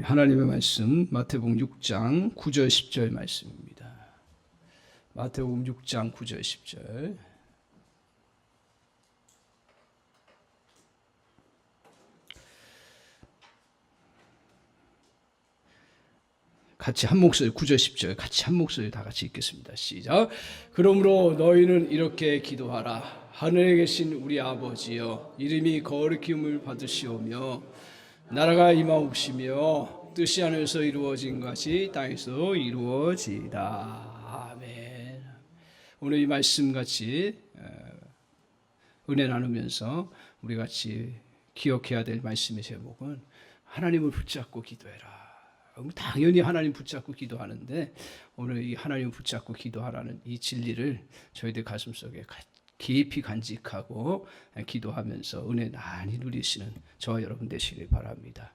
하나님의 말씀 마태복음 6장 9절 10절 말씀입니다. 마태복음 6장 9절 10절. 같이 한 목소리 9절 10절 같이 한 목소리 다 같이 읽겠습니다. 시작. 그러므로 너희는 이렇게 기도하라. 하늘에 계신 우리 아버지여, 이름이 거룩힘을 받으시오며 나라가 임하옵시며 뜻이 하늘에서 이루어진 것이 땅에서 이루어지이다. 아멘. 오늘 이 말씀 같이 은혜 나누면서 우리 같이 기억해야 될 말씀의 제목은 하나님을 붙잡고 기도해라. 당연히 하나님 붙잡고 기도하는데 오늘 이 하나님 붙잡고 기도하라는 이 진리를 저희들 가슴속에 깊이 간직하고 기도하면서 은혜 많이 누리시는 저와 여러분 되시길 바랍니다.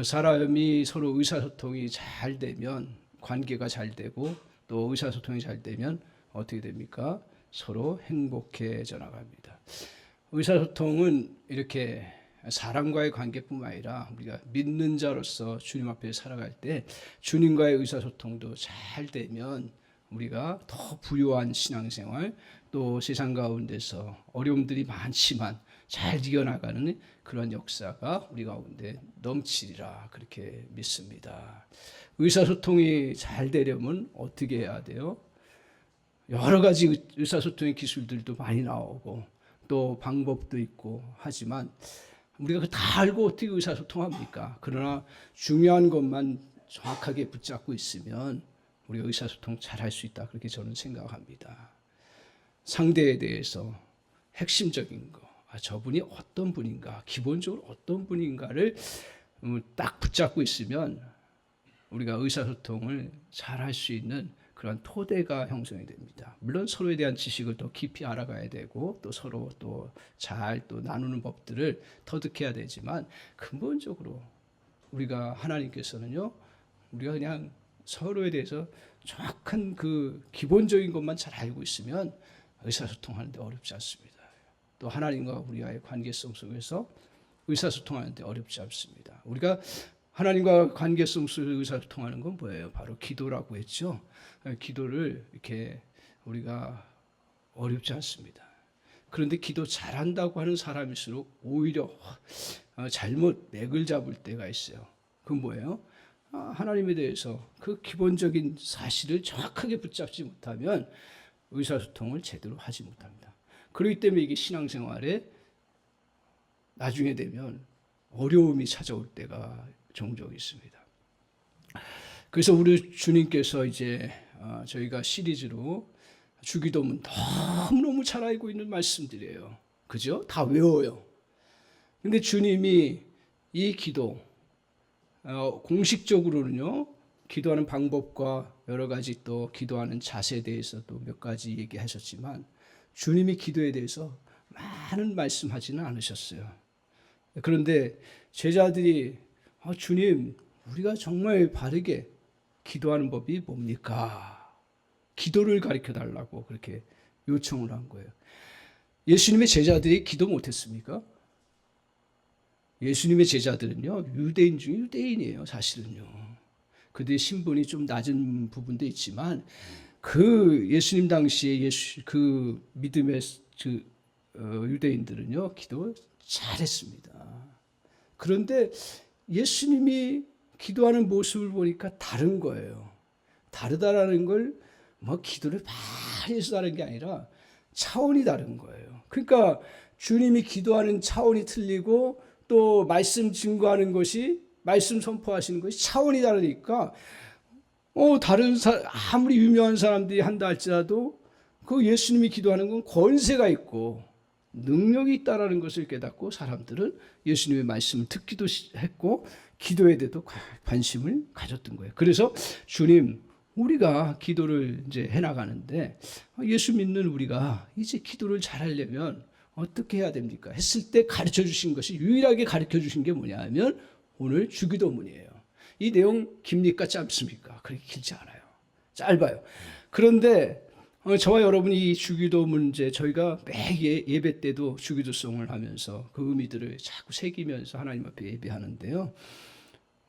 사람이 서로 의사소통이 잘 되면, 관계가 잘 되고 또 의사소통이 잘 되면 어떻게 됩니까? 서로 행복해져 나갑니다. 의사소통은 이렇게 사람과의 관계뿐만 아니라 우리가 믿는 자로서 주님 앞에 살아갈 때 주님과의 의사소통도 잘 되면 우리가 더 부유한 신앙생활, 또 세상 가운데서 어려움들이 많지만 잘 이겨나가는 그런 역사가 우리 가운데 넘치리라, 그렇게 믿습니다. 의사소통이 잘 되려면 어떻게 해야 돼요? 여러 가지 의사소통의 기술들도 많이 나오고 또 방법도 있고 하지만 우리가 그거 다 알고 어떻게 의사소통합니까? 그러나 중요한 것만 정확하게 붙잡고 있으면 우리가 의사소통 잘 할 수 있다, 그렇게 저는 생각합니다. 상대에 대해서 핵심적인 거, 저분이 어떤 분인가, 기본적으로 어떤 분인가를 딱 붙잡고 있으면 우리가 의사소통을 잘 할 수 있는 그런 토대가 형성이 됩니다. 물론 서로에 대한 지식을 더 깊이 알아가야 되고 또 서로 또 잘 또 나누는 법들을 터득해야 되지만 근본적으로 우리가 하나님께서는요, 우리가 그냥 서로에 대해서 정확한 그 기본적인 것만 잘 알고 있으면 의사소통하는데 어렵지 않습니다. 또 하나님과 우리와의 관계성 속에서 의사소통하는데 어렵지 않습니다. 우리가 하나님과 관계성 속에서 의사소통하는 건 뭐예요? 바로 기도라고 했죠. 기도를 이렇게 우리가 어렵지 않습니다. 그런데 기도 잘한다고 하는 사람일수록 오히려 잘못 맥을 잡을 때가 있어요. 그건 뭐예요? 하나님에 대해서 그 기본적인 사실을 정확하게 붙잡지 못하면 의사소통을 제대로 하지 못합니다. 그렇기 때문에 이게 신앙생활에 나중에 되면 어려움이 찾아올 때가 종종 있습니다. 그래서 우리 주님께서 이제 저희가 시리즈로 주기도문 너무너무 잘 알고 있는 말씀들이에요. 그죠? 다 외워요. 근데 주님이 이 기도, 공식적으로는요, 기도하는 방법과 여러 가지 또 기도하는 자세에 대해서 또 몇 가지 얘기하셨지만 주님이 기도에 대해서 많은 말씀하지는 않으셨어요. 그런데 제자들이 주님, 우리가 정말 바르게 기도하는 법이 뭡니까? 기도를 가르쳐 달라고 그렇게 요청을 한 거예요. 예수님의 제자들이 기도 못했습니까? 예수님의 제자들은요, 유대인 중에 유대인이에요, 사실은요. 그들의 신분이 좀 낮은 부분도 있지만 그 예수님 당시에 그 믿음의 유대인들은요, 기도 잘했습니다. 그런데 예수님이 기도하는 모습을 보니까 다른 거예요. 다르다라는 걸 기도를 많이 해서 다른 게 아니라 차원이 다른 거예요. 그러니까 주님이 기도하는 차원이 틀리고 또 말씀 증거하는 것이, 말씀 선포하시는 것이 차원이 다르니까 다른 아무리 유명한 사람들이 한다 할지라도 그 예수님이 기도하는 건 권세가 있고 능력이 있다라는 것을 깨닫고 사람들은 예수님의 말씀을 듣기도 했고 기도에 대해도 관심을 가졌던 거예요. 그래서 주님, 우리가 기도를 이제 해나가는데 예수 믿는 우리가 이제 기도를 잘하려면 어떻게 해야 됩니까? 했을 때 가르쳐 주신 것이, 유일하게 가르쳐 주신 게 뭐냐 하면 오늘 주기도문이에요. 이 내용 깁니까 짧습니까? 그렇게 길지 않아요. 짧아요. 그런데 저와 여러분이 이 주기도 문제, 저희가 매 예배 때도 주기도송을 하면서 그 의미들을 자꾸 새기면서 하나님 앞에 예배하는데요.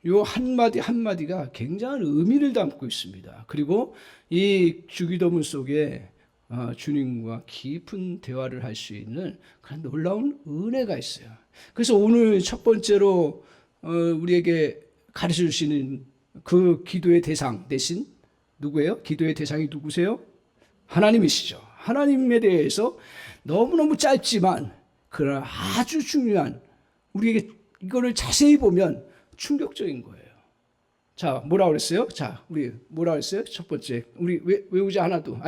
요 한마디 한마디가 굉장한 의미를 담고 있습니다. 그리고 이 주기도문 속에 주님과 깊은 대화를 할 수 있는 그런 놀라운 은혜가 있어요. 그래서 오늘 첫 번째로 우리에게 가르쳐 주시는 그 기도의 대상 대신 누구예요? 기도의 대상이 누구세요? 하나님이시죠. 하나님에 대해서 너무너무 짧지만 그러나 아주 중요한, 우리에게 이거를 자세히 보면 충격적인 거예요. 자, 뭐라 그랬어요? 자, 우리 뭐라 그랬어요? 첫 번째, 우리 외우자 하나도.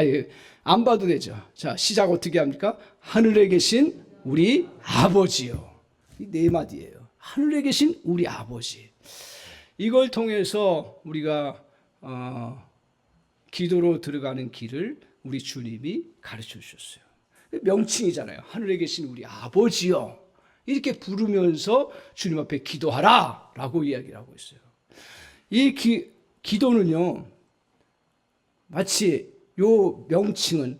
안 봐도 되죠. 자, 시작 어떻게 합니까? 하늘에 계신 우리 아버지요. 이 네 마디예요. 하늘에 계신 우리 아버지. 이걸 통해서 우리가 기도로 들어가는 길을 우리 주님이 가르쳐 주셨어요. 명칭이잖아요. 하늘에 계신 우리 아버지요. 이렇게 부르면서 주님 앞에 기도하라 라고 이야기를 하고 있어요. 이 기도는요, 마치 요 명칭은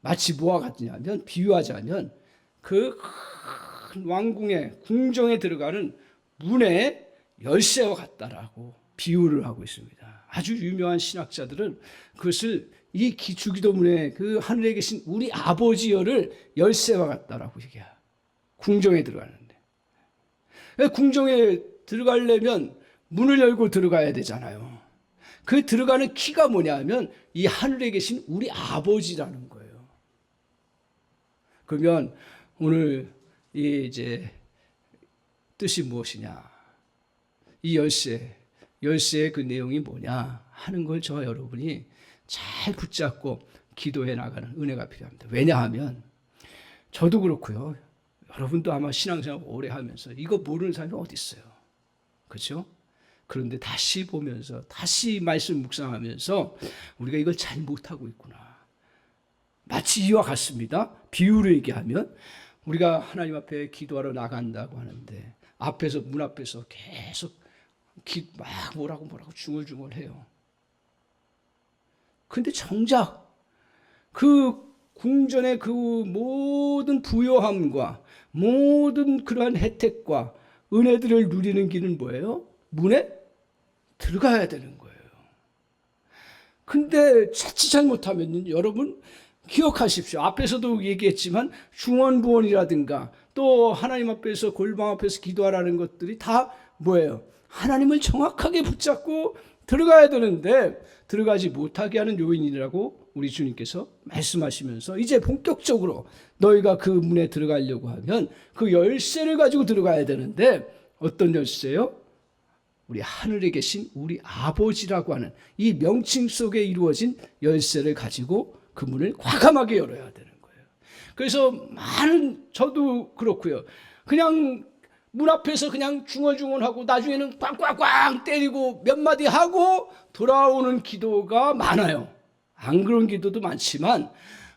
마치 뭐와 같냐면, 비유하자면 그 큰 왕궁의 궁정에 들어가는 문의 열쇠와 같다라고 비유를 하고 있습니다. 아주 유명한 신학자들은 그것을 이 주기도문의 그 하늘에 계신 우리 아버지여를 열쇠와 같다라고 얘기해요. 궁정에 들어가는데. 궁정에 들어가려면 문을 열고 들어가야 되잖아요. 그 들어가는 키가 뭐냐면 이 하늘에 계신 우리 아버지라는 거예요. 그러면 오늘 이제 뜻이 무엇이냐? 이 열쇠의 그 내용이 뭐냐 하는 걸 저 여러분이 잘 붙잡고 기도해 나가는 은혜가 필요합니다. 왜냐하면 저도 그렇고요. 여러분도 아마 신앙생활 오래 하면서 이거 모르는 사람이 어디 있어요. 그렇죠? 그런데 다시 보면서 다시 말씀 묵상하면서 우리가 이걸 잘 못하고 있구나. 마치 이와 같습니다. 비유로 얘기하면 우리가 하나님 앞에 기도하러 나간다고 하는데 앞에서 문 앞에서 계속 막 뭐라고 중얼중얼해요. 근데 정작 그 궁전의 그 모든 부요함과 모든 그러한 혜택과 은혜들을 누리는 길은 뭐예요? 문에 들어가야 되는 거예요. 근데 자칫 잘못하면 여러분 기억하십시오. 앞에서도 얘기했지만 중언부언이라든가 또 하나님 앞에서 골방 앞에서 기도하라는 것들이 다 뭐예요? 하나님을 정확하게 붙잡고 들어가야 되는데 들어가지 못하게 하는 요인이라고 우리 주님께서 말씀하시면서 이제 본격적으로 너희가 그 문에 들어가려고 하면 그 열쇠를 가지고 들어가야 되는데 어떤 열쇠요? 우리 하늘에 계신 우리 아버지라고 하는 이 명칭 속에 이루어진 열쇠를 가지고 그 문을 과감하게 열어야 되는 거예요. 그래서 저도 그렇고요. 그냥 문 앞에서 그냥 중얼중얼하고 나중에는 꽝꽝꽝 때리고 몇 마디 하고 돌아오는 기도가 많아요. 안 그런 기도도 많지만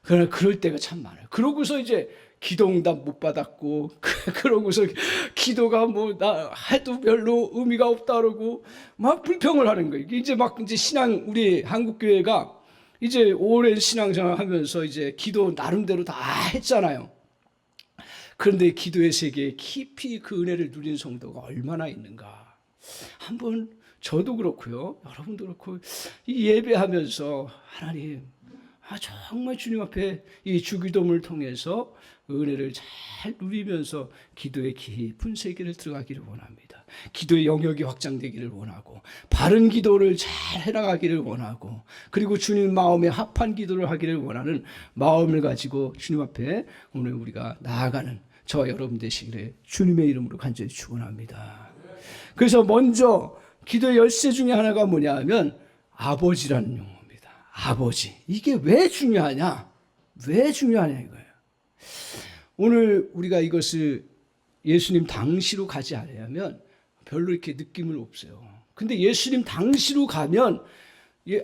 그럴 때가 참 많아요. 그러고서 이제 기도 응답 못 받았고 그러고서 기도가 나 해도 별로 의미가 없다 그러고 막 불평을 하는 거예요. 이제 신앙 우리 한국 교회가 이제 오랜 신앙생활 하면서 이제 기도 나름대로 다 했잖아요. 그런데 기도의 세계에 깊이 그 은혜를 누린 성도가 얼마나 있는가. 한번 저도 그렇고요. 여러분도 그렇고 이 예배하면서 하나님 정말 주님 앞에 이 주기도문을 통해서 은혜를 잘 누리면서 기도의 깊은 세계를 들어가기를 원합니다. 기도의 영역이 확장되기를 원하고 바른 기도를 잘 해나가기를 원하고 그리고 주님 마음에 합한 기도를 하기를 원하는 마음을 가지고 주님 앞에 오늘 우리가 나아가는 저와 여러분 되시기를 주님의 이름으로 간절히 축원합니다. 그래서 먼저 기도의 열쇠 중에 하나가 뭐냐 하면 아버지라는 용어입니다. 아버지. 이게 왜 중요하냐? 왜 중요하냐 이거예요. 오늘 우리가 이것을 예수님 당시로 가지 않으면 별로 이렇게 느낌을 없어요. 근데 예수님 당시로 가면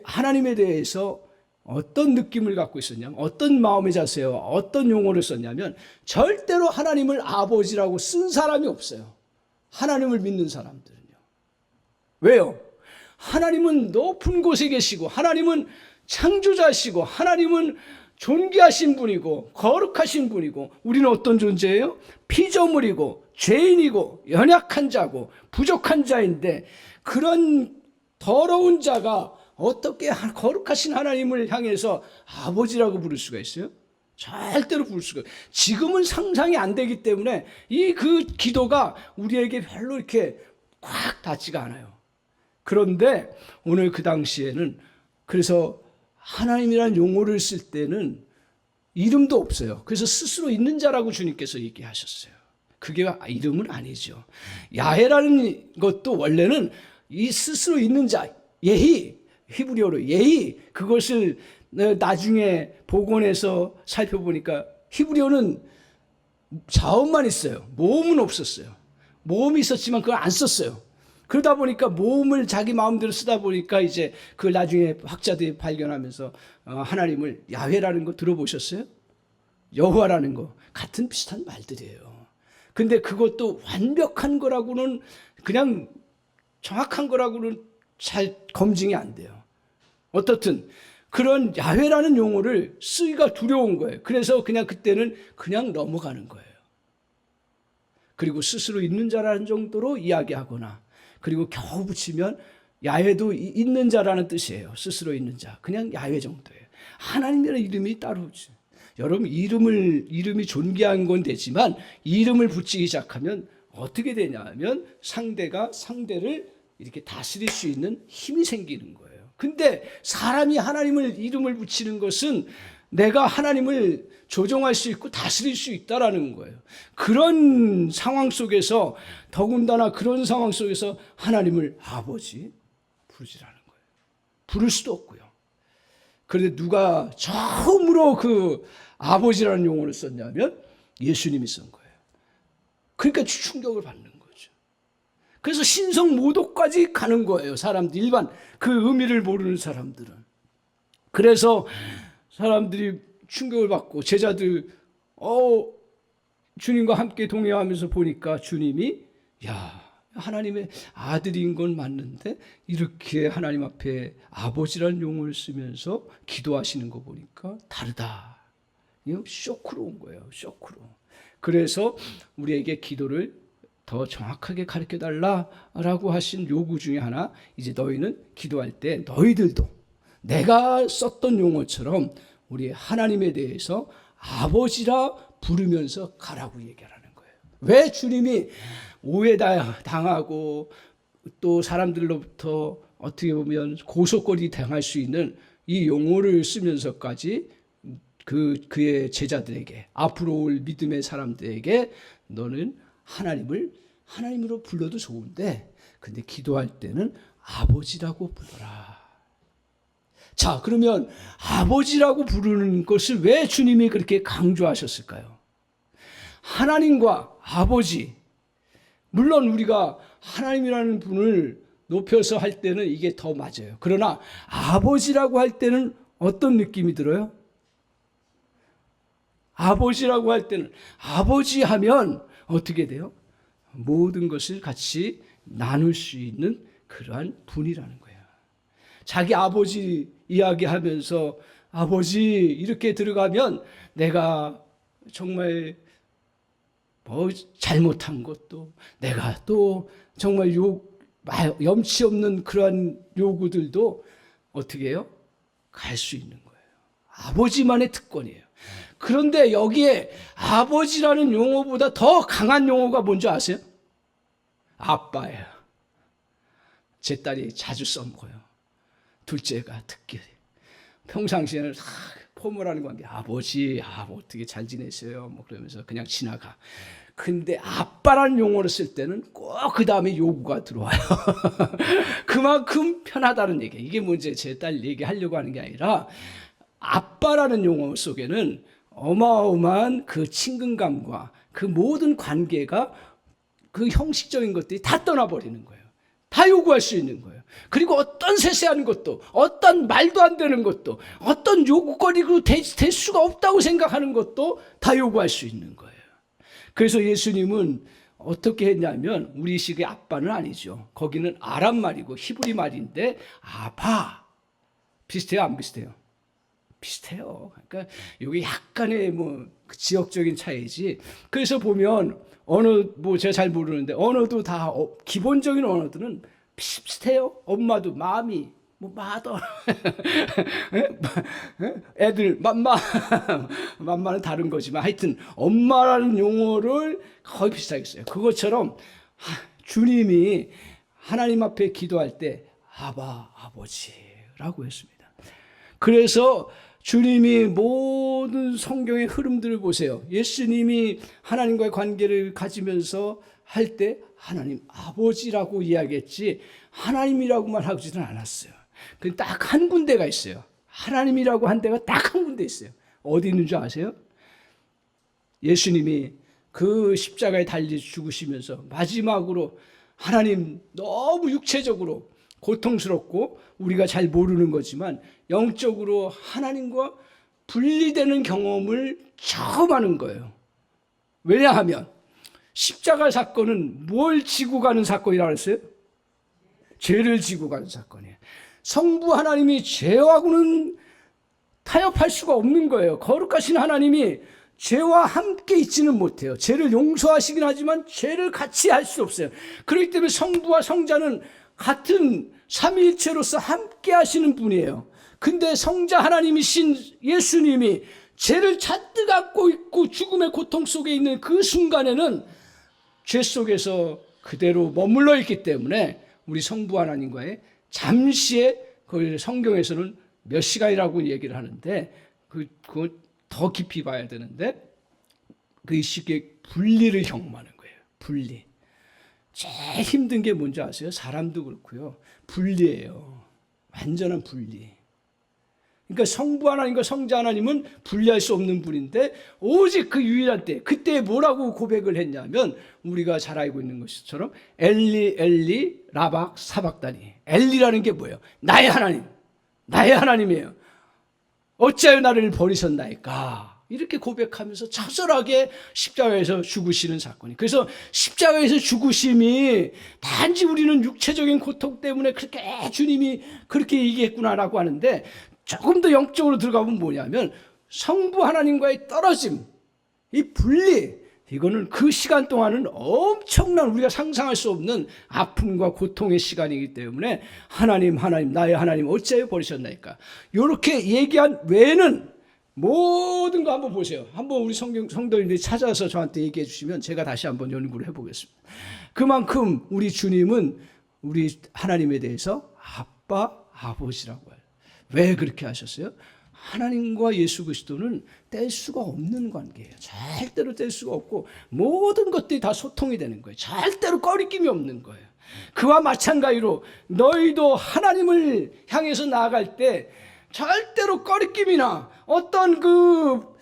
하나님에 대해서 어떤 느낌을 갖고 있었냐면 어떤 마음의 자세와 어떤 용어를 썼냐면 절대로 하나님을 아버지라고 쓴 사람이 없어요. 하나님을 믿는 사람들은요. 왜요? 하나님은 높은 곳에 계시고 하나님은 창조자시고 하나님은 존귀하신 분이고 거룩하신 분이고 우리는 어떤 존재예요? 피조물이고 죄인이고 연약한 자고 부족한 자인데 그런 더러운 자가 어떻게 거룩하신 하나님을 향해서 아버지라고 부를 수가 있어요? 절대로 부를 수가 없어요. 지금은 상상이 안 되기 때문에 그 기도가 우리에게 별로 이렇게 꽉 닿지가 않아요. 그런데 오늘 그 당시에는, 그래서 하나님이라는 용어를 쓸 때는 이름도 없어요. 그래서 스스로 있는 자라고 주님께서 얘기하셨어요. 그게 이름은 아니죠. 야훼라는 것도 원래는 이 스스로 있는 자, 예히, 히브리어로 예히, 그것을 나중에 복원해서 살펴보니까 히브리어는 자음만 있어요. 모음은 없었어요. 모음이 있었지만 그걸 안 썼어요. 그러다 보니까 모음을 자기 마음대로 쓰다 보니까 이제 그걸 나중에 학자들이 발견하면서 하나님을 야훼라는 거 들어보셨어요? 여호와라는 거 같은 비슷한 말들이에요. 근데 그것도 완벽한 거라고는, 그냥 정확한 거라고는 잘 검증이 안 돼요. 어떻든 그런 야훼라는 용어를 쓰기가 두려운 거예요. 그래서 그냥 그때는 그냥 넘어가는 거예요. 그리고 스스로 있는 자라는 정도로 이야기하거나, 그리고 겨우 붙이면 야훼도 있는 자라는 뜻이에요. 스스로 있는 자. 그냥 야훼 정도예요. 하나님이라는 이름이 따로 없죠. 여러분, 이름이 존귀한 건 되지만 이름을 붙이기 시작하면 어떻게 되냐 하면 상대가 상대를 이렇게 다스릴 수 있는 힘이 생기는 거예요. 근데 사람이 하나님을 이름을 붙이는 것은 내가 하나님을 조종할 수 있고 다스릴 수 있다라는 거예요. 그런 상황 속에서, 더군다나 그런 상황 속에서 하나님을 아버지 부르지라는 거예요. 부를 수도 없고요. 그런데 누가 처음으로 그 아버지라는 용어를 썼냐면 예수님이 쓴 거예요. 그러니까 충격을 받는 거죠. 그래서 신성 모독까지 가는 거예요. 사람들, 일반 그 의미를 모르는 사람들은. 그래서 사람들이 충격을 받고, 제자들 주님과 함께 동행하면서 보니까 주님이, 야, 하나님의 아들인 건 맞는데 이렇게 하나님 앞에 아버지라는 용어를 쓰면서 기도하시는 거 보니까 다르다. 이거 쇼크로 온 거예요. 쇼크로. 그래서 우리에게 기도를 더 정확하게 가르쳐 달라라고 하신 요구 중에 하나, 이제 너희는 기도할 때 너희들도 내가 썼던 용어처럼 우리 하나님에 대해서 아버지라 부르면서 가라고 얘기하라는 거예요. 왜 주님이 오해당하고 또 사람들로부터 어떻게 보면 고속거리 당할 수 있는 이 용어를 쓰면서까지 그의 제자들에게, 앞으로 올 믿음의 사람들에게 너는 하나님으로 불러도 좋은데, 근데 기도할 때는 아버지라고 불러라. 자, 그러면 아버지라고 부르는 것을 왜 주님이 그렇게 강조하셨을까요? 하나님과 아버지, 물론 우리가 하나님이라는 분을 높여서 할 때는 이게 더 맞아요. 그러나 아버지라고 할 때는 어떤 느낌이 들어요? 아버지라고 할 때는, 아버지 하면 어떻게 돼요? 모든 것을 같이 나눌 수 있는 그러한 분이라는 거예요. 자기 아버지 이야기하면서 아버지 이렇게 들어가면 내가 정말 뭐 잘못한 것도, 내가 또 정말 염치 없는 그러한 요구들도 어떻게 해요? 갈 수 있는 거예요. 아버지만의 특권이에요. 그런데 여기에 아버지라는 용어보다 더 강한 용어가 뭔지 아세요? 아빠예요. 제 딸이 자주 써먹어요. 둘째가 특히 평상시에는 포멀하는 관계, 아버지, 어떻게 잘 지내세요? 뭐 그러면서 그냥 지나가. 근데 아빠라는 용어를 쓸 때는 꼭 그 다음에 요구가 들어와요. 그만큼 편하다는 얘기예요. 이게 뭔지 제 딸 얘기하려고 하는 게 아니라, 아빠라는 용어 속에는 어마어마한 그 친근감과 그 모든 관계가, 그 형식적인 것들이 다 떠나버리는 거예요. 다 요구할 수 있는 거예요. 그리고 어떤 세세한 것도, 어떤 말도 안 되는 것도, 어떤 요구거리로 될 수가 없다고 생각하는 것도 다 요구할 수 있는 거예요. 그래서 예수님은 어떻게 했냐면, 우리식의 아빠는 아니죠. 거기는 아람 말이고 히브리 말인데 아바. 비슷해요, 안 비슷해요? 비슷해요. 그러니까 이게 약간의 지역적인 차이지. 그래서 보면 제가 잘 모르는데 언어도 다 기본적인 언어들은 비슷해요. 엄마도 마미, 뭐 마더, 애들 맘마는 다른 거지만 하여튼 엄마라는 용어를 거의 비슷하게 써요. 그것처럼 주님이 하나님 앞에 기도할 때 아바, 아버지라고 했습니다. 그래서 주님이 모든 성경의 흐름들을 보세요. 예수님이 하나님과의 관계를 가지면서 할 때 하나님 아버지라고 이야기했지 하나님이라고만 하지는 않았어요. 그 딱 한 군데가 있어요. 하나님이라고 한 데가 딱 한 군데 있어요. 어디 있는 줄 아세요? 예수님이 그 십자가에 달려 죽으시면서 마지막으로 하나님 너무 육체적으로 고통스럽고 우리가 잘 모르는 거지만 영적으로 하나님과 분리되는 경험을 처음 하는 거예요. 왜냐하면 십자가 사건은 뭘 지고 가는 사건이라고 했어요? 죄를 지고 가는 사건이에요. 성부 하나님이 죄하고는 타협할 수가 없는 거예요. 거룩하신 하나님이 죄와 함께 있지는 못해요. 죄를 용서하시긴 하지만 죄를 같이 할 수 없어요. 그렇기 때문에 성부와 성자는 같은 삼위일체로서 함께 하시는 분이에요. 근데 성자 하나님이신 예수님이 죄를 잔뜩 갖고 있고 죽음의 고통 속에 있는 그 순간에는 죄 속에서 그대로 머물러 있기 때문에 우리 성부 하나님과의 잠시의 그 성경에서는 몇 시간이라고 얘기를 하는데 그거 더 깊이 봐야 되는데 그 시기에 분리를 경험하는 거예요. 분리. 제일 힘든 게 뭔지 아세요? 사람도 그렇고요. 분리예요. 완전한 분리. 그러니까 성부 하나님과 성자 하나님은 분리할 수 없는 분인데 오직 그 유일한 때 그때 뭐라고 고백을 했냐면 우리가 잘 알고 있는 것처럼 엘리 엘리 라박 사박다니. 엘리라는 게 뭐예요? 나의 하나님, 나의 하나님이에요. 어찌하여 나를 버리셨나이까? 이렇게 고백하면서 처절하게 십자가에서 죽으시는 사건이. 그래서 십자가에서 죽으심이 단지 우리는 육체적인 고통 때문에 그렇게 주님이 그렇게 얘기했구나라고 하는데 조금 더 영적으로 들어가면 뭐냐면 성부 하나님과의 떨어짐, 이 분리, 이거는 그 시간 동안은 엄청난 우리가 상상할 수 없는 아픔과 고통의 시간이기 때문에 하나님 나의 하나님 어찌하여 버리셨나이까? 이렇게 얘기한 외에는 모든 거 한번 보세요. 한번 우리 성도님들이 찾아서 저한테 얘기해 주시면 제가 다시 한번 연구를 해보겠습니다. 그만큼 우리 주님은 우리 하나님에 대해서 아빠, 아버지라고 해요. 왜 그렇게 하셨어요? 하나님과 예수 그리스도는 뗄 수가 없는 관계예요. 절대로 뗄 수가 없고 모든 것들이 다 소통이 되는 거예요. 절대로 꺼리낌이 없는 거예요. 그와 마찬가지로 너희도 하나님을 향해서 나아갈 때 절대로 꺼리낌이나 어떤 그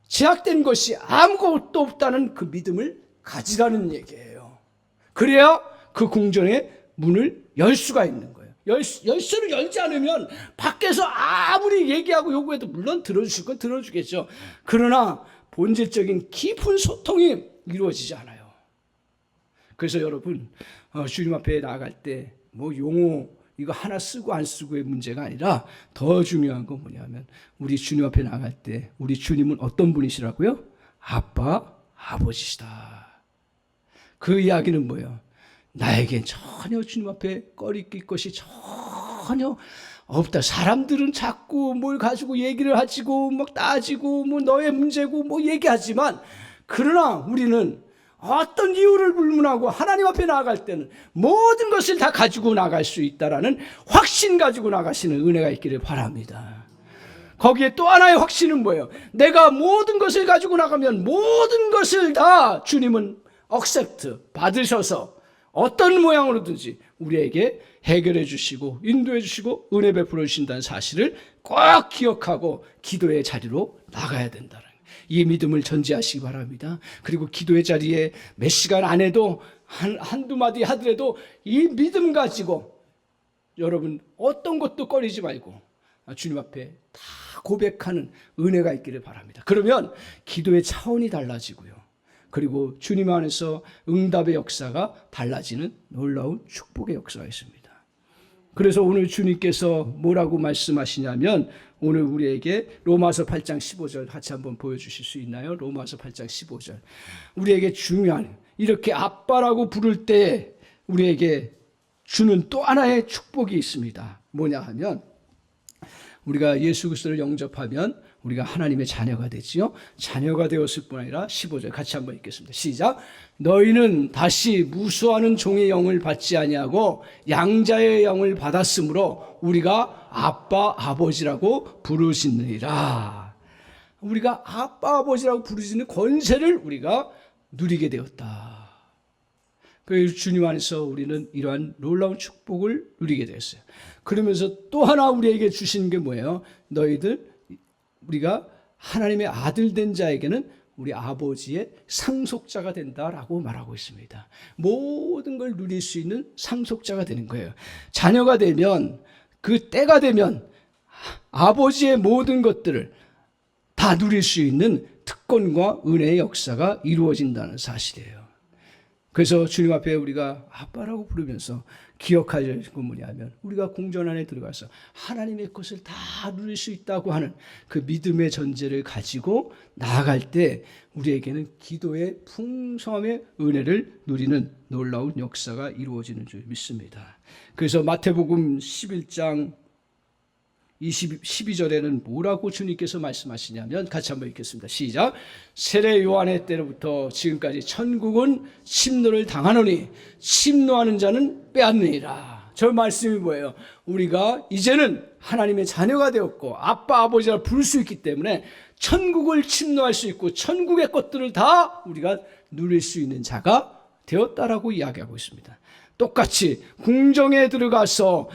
제약된 것이 아무것도 없다는 그 믿음을 가지라는 얘기예요. 그래야 그 궁전의 문을 열 수가 있는 거예요. 열쇠를 열지 않으면 밖에서 아무리 얘기하고 요구해도 물론 들어주실 건 들어주겠죠. 그러나 본질적인 깊은 소통이 이루어지지 않아요. 그래서 여러분 주님 앞에 나아갈 때 뭐 용어 이거 하나 쓰고 안 쓰고의 문제가 아니라 더 중요한 건 뭐냐면 우리 주님 앞에 나갈 때 우리 주님은 어떤 분이시라고요? 아빠, 아버지시다. 그 이야기는 뭐예요? 나에겐 전혀 주님 앞에 꺼리낄 것이 전혀 없다. 사람들은 자꾸 뭘 가지고 얘기를 하지고 막 따지고 뭐 너의 문제고 뭐 얘기하지만 그러나 우리는 어떤 이유를 불문하고 하나님 앞에 나아갈 때는 모든 것을 다 가지고 나갈 수 있다라는 확신 가지고 나가시는 은혜가 있기를 바랍니다. 거기에 또 하나의 확신은 뭐예요? 내가 모든 것을 가지고 나가면 모든 것을 다 주님은 accept, 받으셔서 어떤 모양으로든지 우리에게 해결해 주시고 인도해 주시고 은혜 베풀어 주신다는 사실을 꼭 기억하고 기도의 자리로 나가야 된다는 이 믿음을 전제하시기 바랍니다. 그리고 기도의 자리에 몇 시간 안 해도 한두 마디 하더라도 이 믿음 가지고 여러분 어떤 것도 꺼리지 말고 주님 앞에 다 고백하는 은혜가 있기를 바랍니다. 그러면 기도의 차원이 달라지고요. 그리고 주님 안에서 응답의 역사가 달라지는 놀라운 축복의 역사가 있습니다. 그래서 오늘 주님께서 뭐라고 말씀하시냐면 오늘 우리에게 로마서 8장 15절 같이 한번 보여주실 수 있나요? 로마서 8장 15절. 우리에게 중요한 이렇게 아빠라고 부를 때 우리에게 주는 또 하나의 축복이 있습니다. 뭐냐 하면 우리가 예수 그리스도를 영접하면 우리가 하나님의 자녀가 되지요. 자녀가 되었을 뿐 아니라 15절 같이 한번 읽겠습니다. 시작. 너희는 다시 무수하는 종의 영을 받지 아니하고 양자의 영을 받았으므로 우리가 아빠 아버지라고 부르시느니라. 우리가 아빠 아버지라고 부르시는 권세를 우리가 누리게 되었다. 그래서 주님 안에서 우리는 이러한 놀라운 축복을 누리게 되었어요. 그러면서 또 하나 우리에게 주시는 게 뭐예요? 우리가 하나님의 아들 된 자에게는 우리 아버지의 상속자가 된다라고 말하고 있습니다. 모든 걸 누릴 수 있는 상속자가 되는 거예요. 자녀가 되면, 그 때가 되면 아버지의 모든 것들을 다 누릴 수 있는 특권과 은혜의 역사가 이루어진다는 사실이에요. 그래서 주님 앞에 우리가 아빠라고 부르면서 기억할 건 뭐냐면 우리가 궁전 안에 들어가서 하나님의 것을 다 누릴 수 있다고 하는 그 믿음의 전제를 가지고 나아갈 때 우리에게는 기도의 풍성함의 은혜를 누리는 놀라운 역사가 이루어지는 줄 믿습니다. 그래서 마태복음 11장 12절에는 뭐라고 주님께서 말씀하시냐면 같이 한번 읽겠습니다. 시작. 세례 요한의 때로부터 지금까지 천국은 침노를 당하노니 침노하는 자는 빼앗느니라. 저 말씀이 뭐예요? 우리가 이제는 하나님의 자녀가 되었고 아빠 아버지라 부를 수 있기 때문에 천국을 침노할 수 있고 천국의 것들을 다 우리가 누릴 수 있는 자가 되었다라고 이야기하고 있습니다. 똑같이 궁정에 들어가서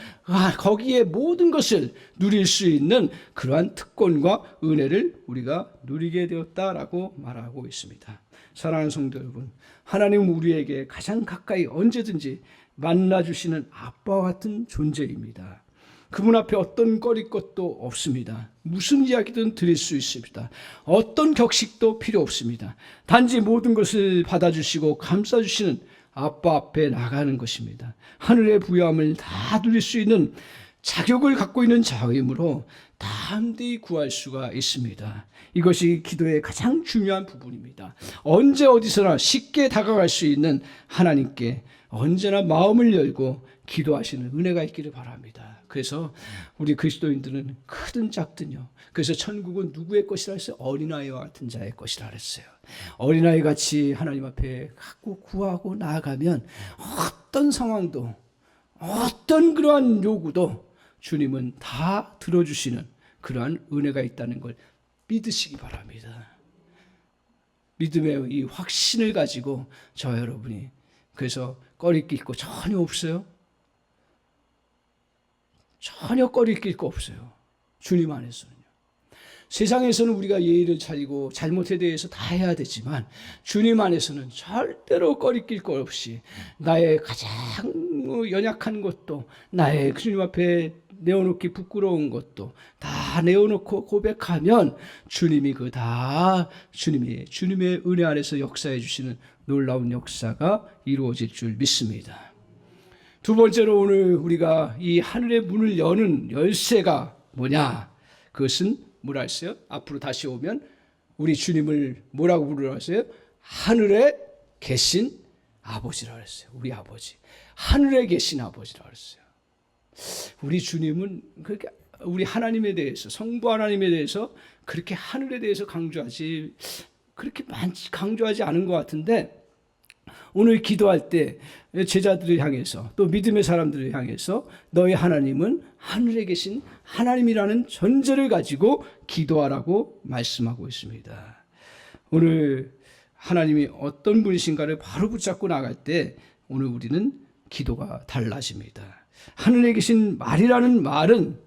거기에 모든 것을 누릴 수 있는 그러한 특권과 은혜를 우리가 누리게 되었다라고 말하고 있습니다. 사랑하는 성도 여러분, 하나님은 우리에게 가장 가까이 언제든지 만나주시는 아빠와 같은 존재입니다. 그분 앞에 어떤 꺼릴 것도 없습니다. 무슨 이야기든 드릴 수 있습니다. 어떤 격식도 필요 없습니다. 단지 모든 것을 받아주시고 감싸주시는 아빠 앞에 나가는 것입니다. 하늘의 부여함을 다 누릴 수 있는 자격을 갖고 있는 자임으로 담대히 구할 수가 있습니다. 이것이 기도의 가장 중요한 부분입니다. 언제 어디서나 쉽게 다가갈 수 있는 하나님께 언제나 마음을 열고 기도하시는 은혜가 있기를 바랍니다. 그래서 우리 그리스도인들은 크든 작든요. 그래서 천국은 누구의 것이라 했어요? 어린아이와 같은 자의 것이라 했어요. 어린아이 같이 하나님 앞에 갖고 구하고 나아가면 어떤 상황도 어떤 그러한 요구도 주님은 다 들어주시는 그러한 은혜가 있다는 걸 믿으시기 바랍니다. 믿음의 이 확신을 가지고 저 여러분이 그래서 꺼리낄 거 전혀 없어요. 전혀 꺼리낄 거 없어요. 주님 안에서는요. 세상에서는 우리가 예의를 차리고 잘못에 대해서 다 해야 되지만 주님 안에서는 절대로 꺼리낄 거 없이 나의 가장 연약한 것도 나의 주님 앞에 내어놓기 부끄러운 것도 다 내어놓고 고백하면 주님이 그 다 주님의 은혜 안에서 역사해 주시는 놀라운 역사가 이루어질 줄 믿습니다. 두 번째로 오늘 우리가 이 하늘의 문을 여는 열쇠가 뭐냐? 그것은 뭐라 했어요? 앞으로 다시 오면 우리 주님을 뭐라고 부르라 했어요? 하늘에 계신 아버지라고 했어요. 우리 아버지. 하늘에 계신 아버지라고 했어요. 우리 주님은 그렇게 우리 하나님에 대해서 성부 하나님에 대해서 그렇게 하늘에 대해서 그렇게 강조하지 않은 것 같은데 오늘 기도할 때 제자들을 향해서 또 믿음의 사람들을 향해서 너희 하나님은 하늘에 계신 하나님이라는 전제를 가지고 기도하라고 말씀하고 있습니다. 오늘 하나님이 어떤 분이신가를 바로 붙잡고 나갈 때 오늘 우리는 기도가 달라집니다. 하늘에 계신 말이라는 말은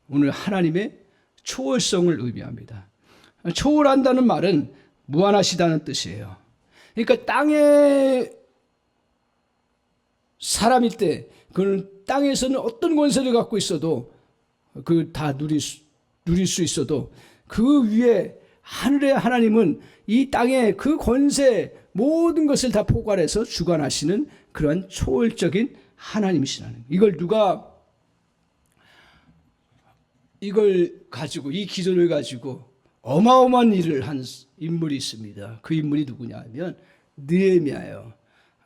오늘 하나님의 초월성을 의미합니다. 초월한다는 말은 무한하시다는 뜻이에요. 그러니까 땅에 사람일 때 그는 땅에서는 어떤 권세를 갖고 있어도 그 다 누릴 수 있어도 그 위에 하늘의 하나님은 이 땅의 그 권세 모든 것을 다 포괄해서 주관하시는 그러한 초월적인 하나님이시라는 이걸 가지고 이 기도를 가지고 어마어마한 일을 한 인물이 있습니다. 그 인물이 누구냐 하면 느헤미야예요.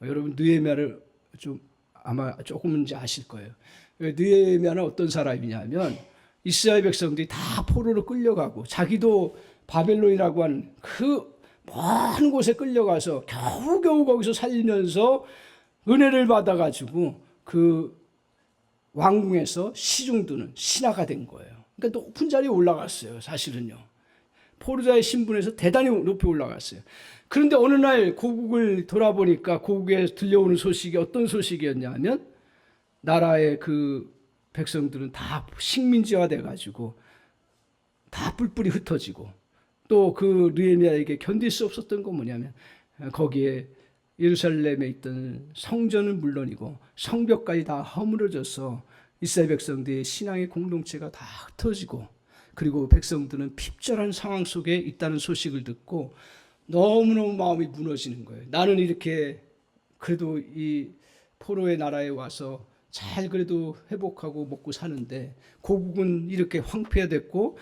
여러분 느헤미야를 좀 아마 조금은 이제 아실 거예요. 느헤미야는 어떤 사람이냐면 이스라엘 백성들이 다 포로로 끌려가고 자기도 바벨론이라고 하는 그 먼 곳에 끌려가서 겨우겨우 거기서 살면서 은혜를 받아가지고 그 왕궁에서 시중드는 신하가 된 거예요. 그러니까 높은 자리에 올라갔어요. 사실은요. 포로자의 신분에서 대단히 높이 올라갔어요. 그런데 어느 날 고국을 돌아보니까 고국에 들려오는 소식이 어떤 소식이었냐면 나라의 그 백성들은 다 식민지화 돼가지고 다 뿔뿔이 흩어지고 또 그 느헤미야에게 견딜 수 없었던 건 뭐냐면 거기에 예루살렘에 있던 성전은 물론이고 성벽까지 다 허물어져서 이스라엘 백성들의 신앙의 공동체가 다 흩어지고 그리고 백성들은 핍절한 상황 속에 있다는 소식을 듣고 너무너무 마음이 무너지는 거예요. 나는 이렇게 그래도 이 포로의 나라에 와서 잘 그래도 회복하고 먹고 사는데 고국은 이렇게 황폐화됐고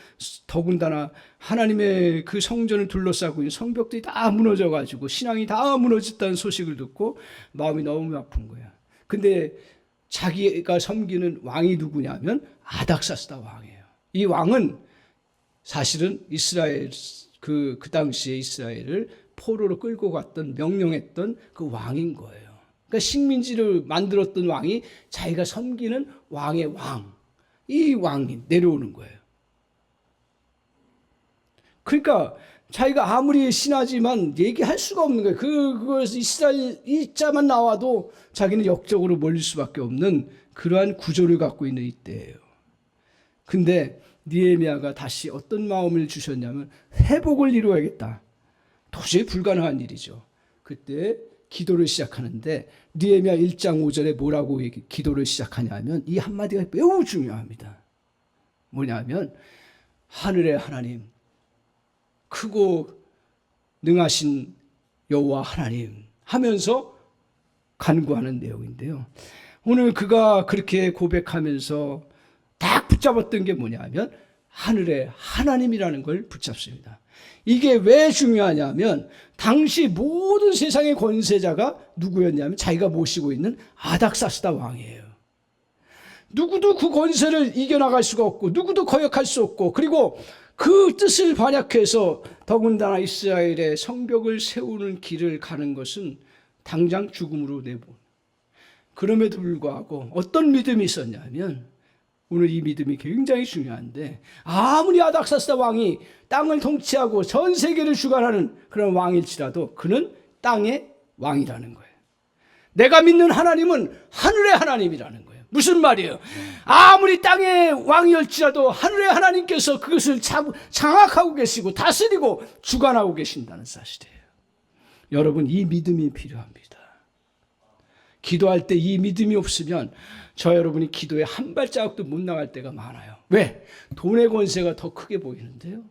더군다나 하나님의 그 성전을 둘러싸고 있는 성벽들이 다 무너져가지고 신앙이 다 무너졌다는 소식을 듣고 마음이 너무 아픈 거야. 근데 자기가 섬기는 왕이 누구냐면 아닥사스다 왕이에요. 이 왕은 사실은 이스라엘 그 당시에 이스라엘을 포로로 끌고 갔던 명령했던 그 왕인 거예요. 그러니까 식민지를 만들었던 왕이 자기가 섬기는 왕의 왕, 이 왕이 내려오는 거예요. 그러니까 자기가 아무리 신하지만 얘기할 수가 없는 거예요. 그것을 이스라엘 이 자만 나와도 자기는 역적으로 몰릴 수밖에 없는 그러한 구조를 갖고 있는 이때예요. 근데 느헤미야가 다시 어떤 마음을 주셨냐면 회복을 이루어야겠다. 도저히 불가능한 일이죠. 그때 기도를 시작하는데 느헤미야 1장 5절에 뭐라고 기도를 시작하냐면 이 한마디가 매우 중요합니다. 뭐냐면 하늘의 하나님, 크고 능하신 여호와 하나님 하면서 간구하는 내용인데요. 오늘 그가 그렇게 고백하면서 딱 붙잡았던 게 뭐냐면 하늘의 하나님이라는 걸 붙잡습니다. 이게 왜 중요하냐면 당시 모든 세상의 권세자가 누구였냐면 자기가 모시고 있는 아닥사스다 왕이에요. 누구도 그 권세를 이겨나갈 수가 없고 누구도 거역할 수 없고 그리고 그 뜻을 반역해서 더군다나 이스라엘의 성벽을 세우는 길을 가는 것은 당장 죽음으로 내보. 그럼에도 불구하고 어떤 믿음이 있었냐면 오늘 이 믿음이 굉장히 중요한데 아무리 아닥사스다 왕이 땅을 통치하고 전 세계를 주관하는 그런 왕일지라도 그는 땅의 왕이라는 거예요. 내가 믿는 하나님은 하늘의 하나님이라는 거예요. 무슨 말이에요? 아무리 땅의 왕이었지라도 하늘의 하나님께서 그것을 장악하고 계시고 다스리고 주관하고 계신다는 사실이에요. 여러분 이 믿음이 필요합니다. 기도할 때 이 믿음이 없으면 저 여러분이 기도에 한 발자국도 못 나갈 때가 많아요. 왜? 돈의 권세가 더 크게 보이는데요.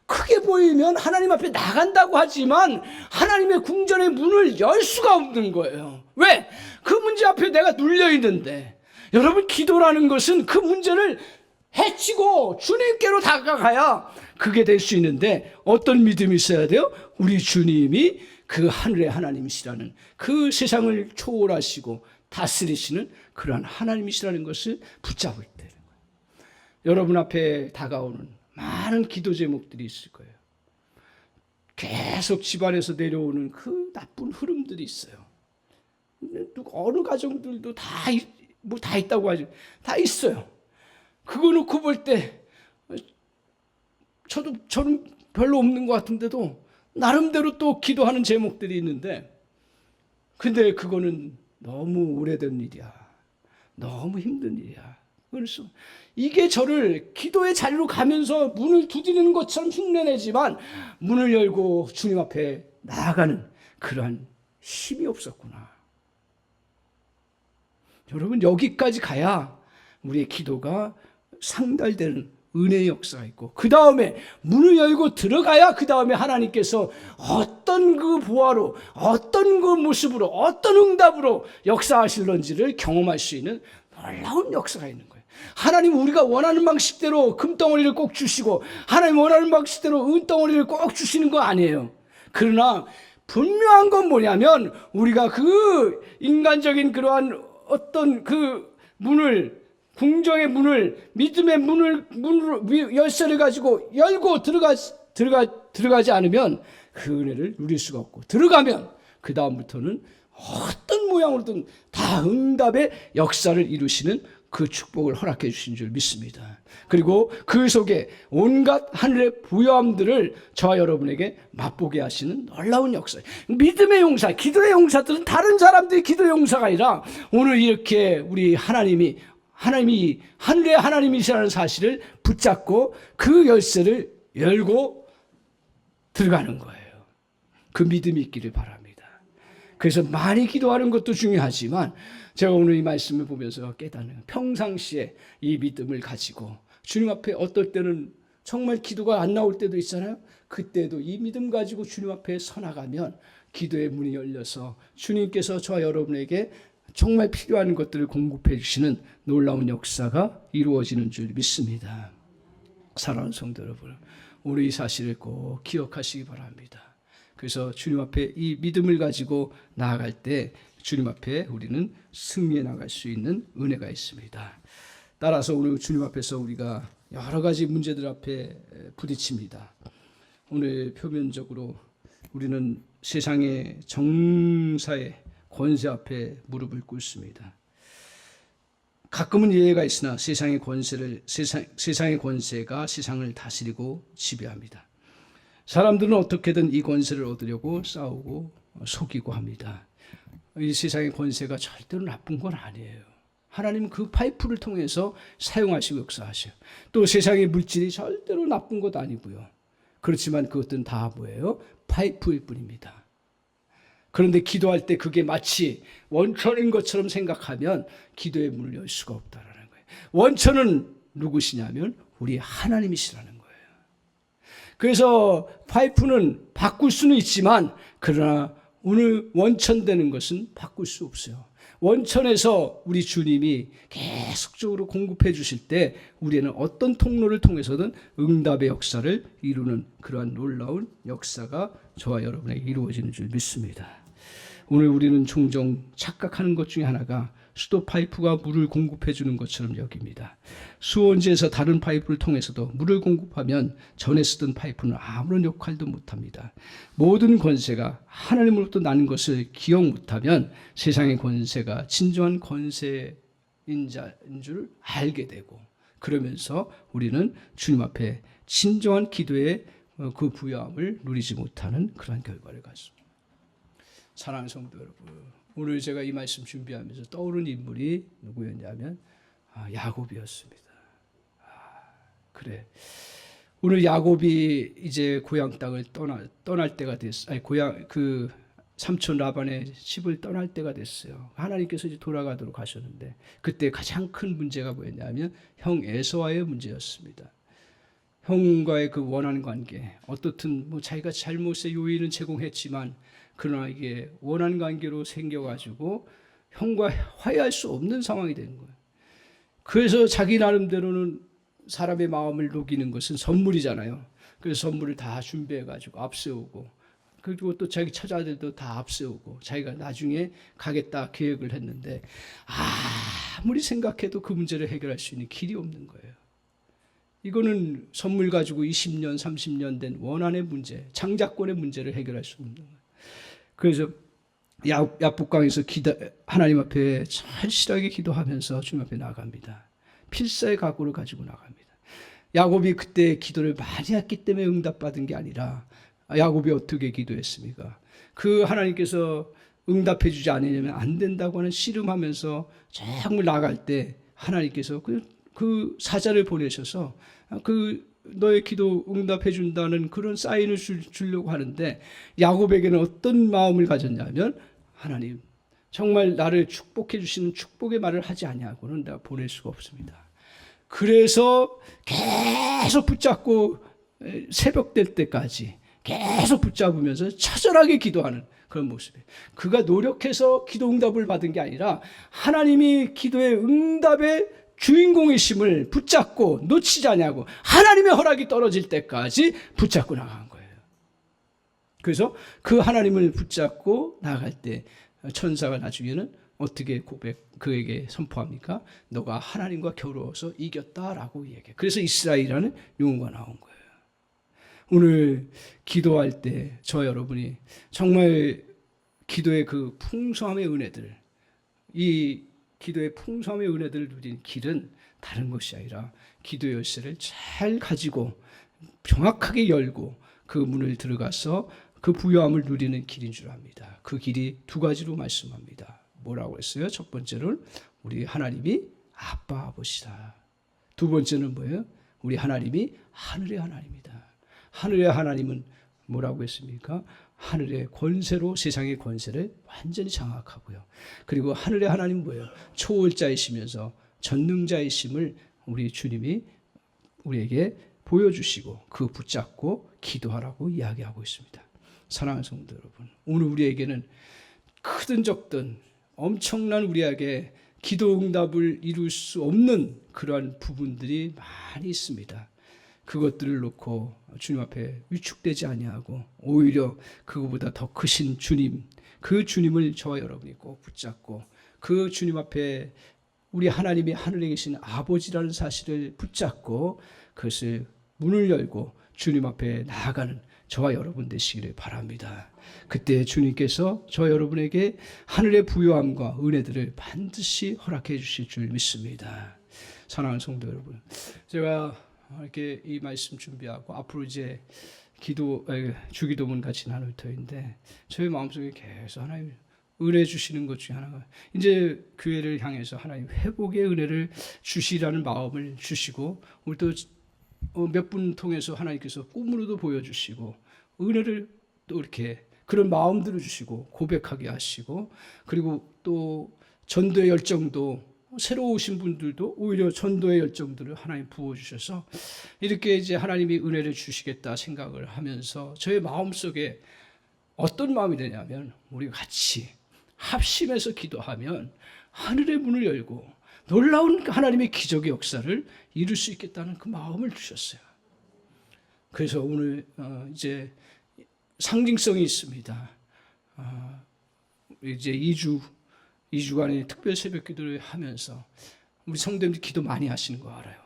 크게 보이면 하나님 앞에 나간다고 하지만 하나님의 궁전의 문을 열 수가 없는 거예요. 왜? 그 문제 앞에 내가 눌려 있는데 여러분 기도라는 것은 그 문제를 해치고 주님께로 다가가야 그게 될 수 있는데 어떤 믿음이 있어야 돼요? 우리 주님이 그 하늘의 하나님이시라는 그 세상을 초월하시고 다스리시는 그러한 하나님이시라는 것을 붙잡을 때 여러분 앞에 다가오는 많은 기도 제목들이 있을 거예요. 계속 집안에서 내려오는 그 나쁜 흐름들이 있어요. 어느 가정들도 다 있다고 하죠. 다 있어요. 그거 놓고 볼 때 저는 별로 없는 것 같은데도 나름대로 또 기도하는 제목들이 있는데 근데 그거는 너무 오래된 일이야. 너무 힘든 일이야. 그래서 이게 저를 기도의 자리로 가면서 문을 두드리는 것처럼 흉내내지만 문을 열고 주님 앞에 나아가는 그러한 힘이 없었구나. 여러분 여기까지 가야 우리의 기도가 상달되는 은혜의 역사가 있고 그 다음에 문을 열고 들어가야 그 다음에 하나님께서 어떤 그 보화로 어떤 그 모습으로 어떤 응답으로 역사하실런지를 경험할 수 있는 놀라운 역사가 있는 거예요. 하나님 우리가 원하는 방식대로 금덩어리를 꼭 주시고 하나님 원하는 방식대로 은덩어리를 꼭 주시는 거 아니에요. 그러나 분명한 건 뭐냐면 우리가 그 인간적인 그러한 어떤 그 문을, 궁정의 문을, 믿음의 문을 열쇠를 가지고 열고 들어가지 않으면 그 은혜를 누릴 수가 없고, 들어가면 그 다음부터는 어떤 모양으로든 다 응답의 역사를 이루시는 그 축복을 허락해 주신 줄 믿습니다. 그리고 그 속에 온갖 하늘의 부요함들을 저와 여러분에게 맛보게 하시는 놀라운 역사. 믿음의 용사, 기도의 용사들은 다른 사람들이 기도의 용사가 아니라 오늘 이렇게 우리 하나님이 하늘의 하나님이시라는 사실을 붙잡고 그 열쇠를 열고 들어가는 거예요. 그 믿음이 있기를 바랍니다. 그래서 많이 기도하는 것도 중요하지만 제가 오늘 이 말씀을 보면서 깨닫는, 평상시에 이 믿음을 가지고 주님 앞에 어떨 때는 정말 기도가 안 나올 때도 있잖아요. 그때도 이 믿음 가지고 주님 앞에 서나가면 기도의 문이 열려서 주님께서 저와 여러분에게 정말 필요한 것들을 공급해 주시는 놀라운 역사가 이루어지는 줄 믿습니다. 사랑하는 성도 여러분, 우리 이 사실을 꼭 기억하시기 바랍니다. 그래서 주님 앞에 이 믿음을 가지고 나아갈 때 주님 앞에 우리는 승리해 나갈 수 있는 은혜가 있습니다. 따라서 오늘 주님 앞에서 우리가 여러 가지 문제들 앞에 부딪힙니다. 오늘 표면적으로 우리는 세상의 정사의 권세 앞에 무릎을 꿇습니다. 가끔은 예외가 있으나 세상의 권세가 세상을 다스리고 지배합니다. 사람들은 어떻게든 이 권세를 얻으려고 싸우고 속이고 합니다. 이 세상의 권세가 절대로 나쁜 건 아니에요. 하나님은 그 파이프를 통해서 사용하시고 역사하셔요. 또 세상의 물질이 절대로 나쁜 것 아니고요. 그렇지만 그것들은 다 뭐예요? 파이프일 뿐입니다. 그런데 기도할 때 그게 마치 원천인 것처럼 생각하면 기도의 문을 열 수가 없다라는 거예요. 원천은 누구시냐면 우리 하나님이시라는 거예요. 그래서 파이프는 바꿀 수는 있지만 그러나 오늘 원천되는 것은 바꿀 수 없어요. 원천에서 우리 주님이 계속적으로 공급해 주실 때 우리는 어떤 통로를 통해서든 응답의 역사를 이루는 그러한 놀라운 역사가 저와 여러분에게 이루어지는 줄 믿습니다. 오늘 우리는 종종 착각하는 것 중에 하나가 수도 파이프가 물을 공급해 주는 것처럼 여깁니다. 수원지에서 다른 파이프를 통해서도 물을 공급하면 전에 쓰던 파이프는 아무런 역할도 못합니다. 모든 권세가 하나님으로부터 나는 것을 기억 못하면 세상의 권세가 진정한 권세인 줄 알게 되고, 그러면서 우리는 주님 앞에 진정한 기도의 그 부요함을 누리지 못하는 그런 결과를 갖습니다. 사랑하는 성도 여러분, 오늘 제가 이 말씀 준비하면서 떠오른 인물이 누구였냐면 야곱이었습니다. 그래, 오늘 야곱이 이제 고향 땅을 떠날 때가 됐어요. 고향 그 삼촌 라반의 집을 떠날 때가 됐어요. 하나님께서 이제 돌아가도록 하셨는데 그때 가장 큰 문제가 뭐였냐면 형 에서와의 문제였습니다. 형과의 그 원한 관계, 어떻든 뭐 자기가 잘못의 요인은 제공했지만 그러나 이게 원한 관계로 생겨가지고 형과 화해할 수 없는 상황이 되는 거예요. 그래서 자기 나름대로는 사람의 마음을 녹이는 것은 선물이잖아요. 그래서 선물을 다 준비해가지고 앞세우고, 그리고 또 자기 처자들도 다 앞세우고 자기가 나중에 가겠다 계획을 했는데 아무리 생각해도 그 문제를 해결할 수 있는 길이 없는 거예요. 이거는 선물 가지고 20년, 30년 된 원한의 문제, 장자권의 문제를 해결할 수 없는 거예요. 그래서 야복강에서 하나님 앞에 절실하게 기도하면서 주님 앞에 나갑니다. 필사의 각오를 가지고 나갑니다. 야곱이 그때 기도를 많이 했기 때문에 응답받은 게 아니라 야곱이 어떻게 기도했습니까? 그 하나님께서 응답해 주지 않으려면 안 된다고 하는 씨름하면서 정말 나갈 때 하나님께서 그 사자를 보내셔서 너의 기도 응답해 준다는 그런 사인을 주려고 하는데 야곱에게는 어떤 마음을 가졌냐면 하나님 정말 나를 축복해 주시는 축복의 말을 하지 아니하고는 내가 보낼 수가 없습니다. 그래서 계속 붙잡고 새벽 될 때까지 계속 붙잡으면서 처절하게 기도하는 그런 모습이에요. 그가 노력해서 기도 응답을 받은 게 아니라 하나님이 기도의 응답의 주인공이심을 붙잡고 놓치지 않냐고 하나님의 허락이 떨어질 때까지 붙잡고 나간 거예요. 그래서 그 하나님을 붙잡고 나아갈 때 천사가 나중에는 어떻게 그에게 선포합니까? 너가 하나님과 겨루어서 이겼다라고 얘기해. 그래서 이스라엘이라는 용어가 나온 거예요. 오늘 기도할 때 저와 여러분이 정말 기도의 그 풍성함의 은혜들, 이 기도의 풍성함의 은혜들을 누린 길은 다른 것이 아니라 기도 열쇠를 잘 가지고 정확하게 열고 그 문을 들어가서 그 부요함을 누리는 길인 줄 압니다. 그 길이 두 가지로 말씀합니다. 뭐라고 했어요? 첫 번째는 우리 하나님이 아빠 아버지다. 두 번째는 뭐예요? 우리 하나님이 하늘의 하나님이다. 하늘의 하나님은 뭐라고 했습니까? 하늘의 권세로 세상의 권세를 완전히 장악하고요. 그리고 하늘의 하나님은 뭐예요? 초월자이시면서 전능자이심을 우리 주님이 우리에게 보여주시고 그 붙잡고 기도하라고 이야기하고 있습니다. 사랑하는 성도 여러분, 오늘 우리에게는 크든 적든 엄청난 우리에게 기도 응답을 이룰 수 없는 그러한 부분들이 많이 있습니다. 그것들을 놓고 주님 앞에 위축되지 아니하고 오히려 그거보다 더 크신 주님, 그 주님을 저와 여러분이 꼭 붙잡고 그 주님 앞에 우리 하나님이 하늘에 계신 아버지라는 사실을 붙잡고 그것을 문을 열고 주님 앞에 나아가는 저와 여러분 되시기를 바랍니다. 그때 주님께서 저와 여러분에게 하늘의 부요함과 은혜들을 반드시 허락해 주실 줄 믿습니다. 사랑하는 성도 여러분, 제가 이렇게 이 말씀 준비하고 앞으로 이제 주기도문 같이 나눌 터인데 저희 마음속에 계속 하나님 은혜 주시는 것 중에 하나가 이제 교회를 향해서 하나님 회복의 은혜를 주시라는 마음을 주시고 우리 또 몇 분 통해서 하나님께서 꿈으로도 보여주시고 은혜를 또 이렇게 그런 마음들을 주시고 고백하게 하시고 그리고 또 전도의 열정도 새로 오신 분들도 오히려 전도의 열정들을 하나님 부어주셔서 이렇게 이제 하나님이 은혜를 주시겠다 생각을 하면서 저의 마음속에 어떤 마음이 되냐면 우리 같이 합심해서 기도하면 하늘의 문을 열고 놀라운 하나님의 기적의 역사를 이룰 수 있겠다는 그 마음을 주셨어요. 그래서 오늘 이제 상징성이 있습니다. 이제 2주간의 특별 새벽 기도를 하면서 우리 성도님들 기도 많이 하시는 거 알아요.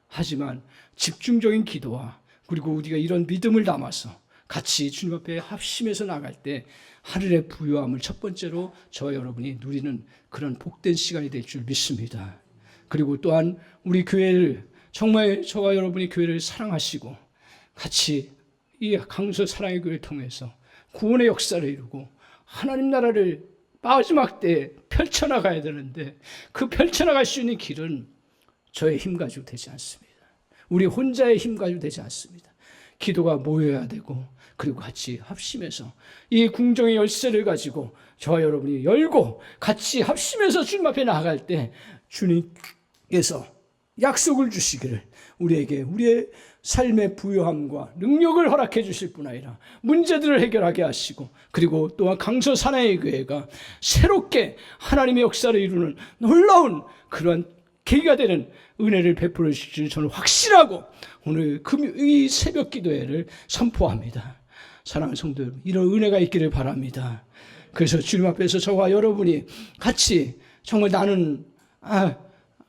하지만 집중적인 기도와 그리고 우리가 이런 믿음을 담아서 같이 주님 앞에 합심해서 나갈 때 하늘의 부요함을 첫 번째로 저와 여러분이 누리는 그런 복된 시간이 될 줄 믿습니다. 그리고 또한 우리 교회를 정말 저와 여러분이 교회를 사랑하시고 같이 이 강서 사랑의 교회를 통해서 구원의 역사를 이루고 하나님 나라를 마지막 때에 펼쳐나가야 되는데 그 펼쳐나갈 수 있는 길은 저의 힘 가지고 되지 않습니다. 우리 혼자의 힘 가지고 되지 않습니다. 기도가 모여야 되고 그리고 같이 합심해서 이 궁정의 열쇠를 가지고 저와 여러분이 열고 같이 합심해서 주님 앞에 나아갈 때 주님께서 약속을 주시기를 우리에게 우리의 삶의 부요함과 능력을 허락해 주실 뿐 아니라 문제들을 해결하게 하시고 그리고 또한 강서 사나이 교회가 새롭게 하나님의 역사를 이루는 놀라운 그러한 계기가 되는 은혜를 베풀어 주실 줄 저는 확신하고 오늘 이 새벽 기도회를 선포합니다. 사랑하는 성도 여러분, 이런 은혜가 있기를 바랍니다. 그래서 주님 앞에서 저와 여러분이 같이 정말 나는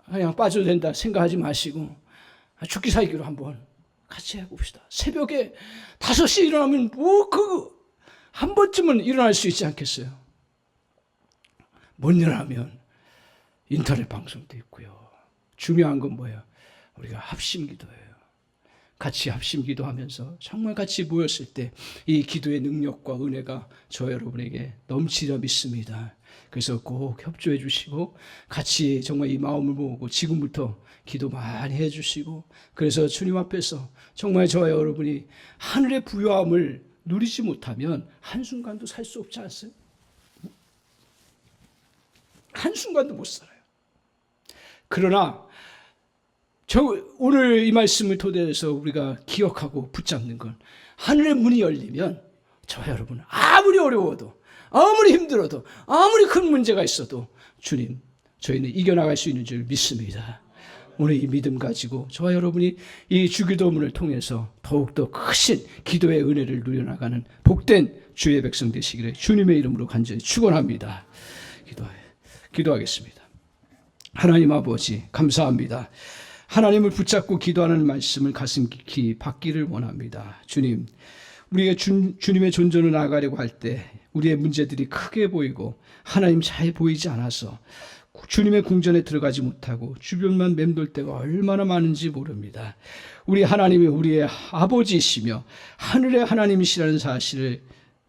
그냥 빠져도 된다 생각하지 마시고 죽기 살기로 한번 같이 해봅시다. 새벽에 5시에 일어나면 한 번쯤은 일어날 수 있지 않겠어요? 못 일어나면 인터넷 방송도 있고요. 중요한 건 뭐예요? 우리가 합심 기도예요. 같이 합심 기도하면서 정말 같이 모였을 때 이 기도의 능력과 은혜가 저 여러분에게 넘치려 믿습니다. 그래서 꼭 협조해 주시고 같이 정말 이 마음을 모으고 지금부터 기도 많이 해 주시고 그래서 주님 앞에서 정말 저와 여러분이 하늘의 부요함을 누리지 못하면 한순간도 살 수 없지 않습니까? 한순간도 못 살아요. 그러나 오늘 이 말씀을 토대해서 우리가 기억하고 붙잡는 건 하늘의 문이 열리면 저와 여러분 아무리 어려워도 아무리 힘들어도 아무리 큰 문제가 있어도 주님 저희는 이겨나갈 수 있는 줄 믿습니다. 오늘 이 믿음 가지고 저와 여러분이 이 주기도문을 통해서 더욱더 크신 기도의 은혜를 누려나가는 복된 주의 백성 되시기를 주님의 이름으로 간절히 축원합니다. 기도하겠습니다. 하나님 아버지 감사합니다. 하나님을 붙잡고 기도하는 말씀을 가슴 깊이 받기를 원합니다. 주님, 우리가 주님의 존전을 나가려고 할 때 우리의 문제들이 크게 보이고 하나님 잘 보이지 않아서 주님의 궁전에 들어가지 못하고 주변만 맴돌 때가 얼마나 많은지 모릅니다. 우리 하나님이 우리의 아버지이시며 하늘의 하나님이시라는 사실을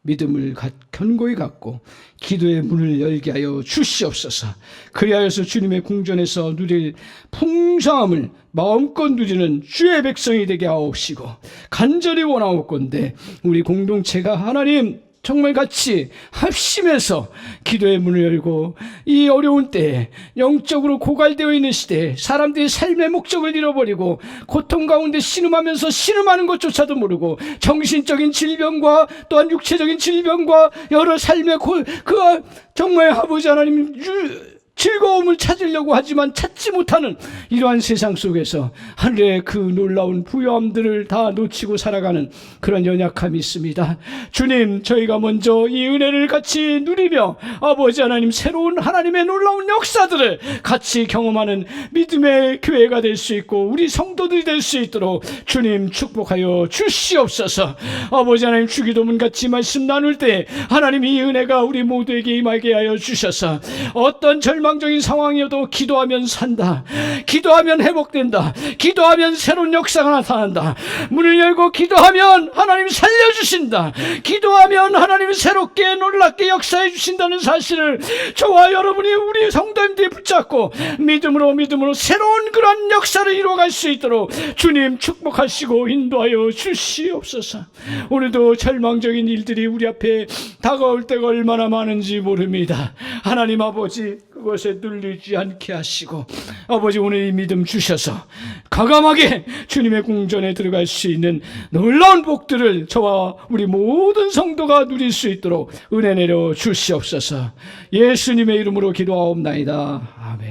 믿음을 견고히 갖고 기도의 문을 열게 하여 주시옵소서. 그리하여서 주님의 궁전에서 누릴 풍성함을 마음껏 누리는 주의 백성이 되게 하옵시고 간절히 원하옵건대 우리 공동체가 하나님 정말 같이 합심해서 기도의 문을 열고 이 어려운 때에 영적으로 고갈되어 있는 시대에 사람들이 삶의 목적을 잃어버리고 고통 가운데 신음하면서 신음하는 것조차도 모르고 정신적인 질병과 또한 육체적인 질병과 여러 삶의 정말 아버지 하나님 즐거움을 찾으려고 하지만 찾지 못하는 이러한 세상 속에서 하늘의 그 놀라운 부요함들을 다 놓치고 살아가는 그런 연약함이 있습니다. 주님, 저희가 먼저 이 은혜를 같이 누리며 아버지 하나님 새로운 하나님의 놀라운 역사들을 같이 경험하는 믿음의 교회가 될 수 있고 우리 성도들이 될 수 있도록 주님 축복하여 주시옵소서. 아버지 하나님 주기도문 같이 말씀 나눌 때 하나님 이 은혜가 우리 모두에게 임하게 하여 주셔서 어떤 절망적인 상황이어도 기도하면 산다. 기도하면 회복된다. 기도하면 새로운 역사가 나타난다. 문을 열고 기도하면 하나님 살려주신다. 기도하면 하나님 새롭게 놀랍게 역사해 주신다는 사실을 저와 여러분이 우리 성도님들이 붙잡고 믿음으로 새로운 그런 역사를 이루어갈 수 있도록 주님 축복하시고 인도하여 주시옵소서. 오늘도 절망적인 일들이 우리 앞에 다가올 때가 얼마나 많은지 모릅니다. 하나님 아버지 그것에 눌리지 않게 하시고 아버지 오늘 이 믿음 주셔서 과감하게 주님의 궁전에 들어갈 수 있는 놀라운 복들을 저와 우리 모든 성도가 누릴 수 있도록 은혜 내려 주시옵소서. 예수님의 이름으로 기도하옵나이다. 아멘.